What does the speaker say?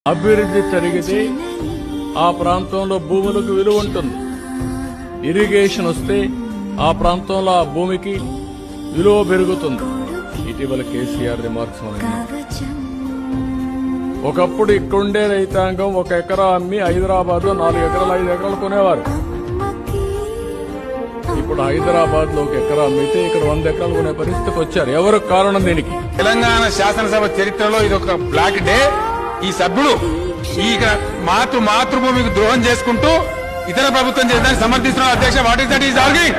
అభివృద్ధి జరిగితే ఆ ప్రాంతంలో భూములకు విలువ ఉంటుంది. ఇరిగేషన్ వస్తే ఆ ప్రాంతంలో ఆ భూమికి విలువ పెరుగుతుంది. ఇటీవల కేసీఆర్ రిమార్క్స్ ఒకప్పుడు ఇక్కడుండే రైతాంగం 1 ఎకరా అమ్మి హైదరాబాద్ లో 4 ఎకరాలు 5 ఎకరాలు కొనేవారు. ఇప్పుడు హైదరాబాద్ లో 1 ఎకరా అమ్మితే ఇక్కడ 100 ఎకరాలు కొనే పరిస్థితికి వచ్చారు. ఎవరు కారణం దీనికి? తెలంగాణ శాసనసభ చరిత్రలో ఇది ఒక బ్లాక్ డే. ఈ సభ్యుడు ఈ మాతృభూమికి ద్రోహం చేసుకుంటూ ఇతర ప్రభుత్వం చేసేదాన్ని సమర్థిస్తున్నారు. అధ్యక్ష, what is that is arguing?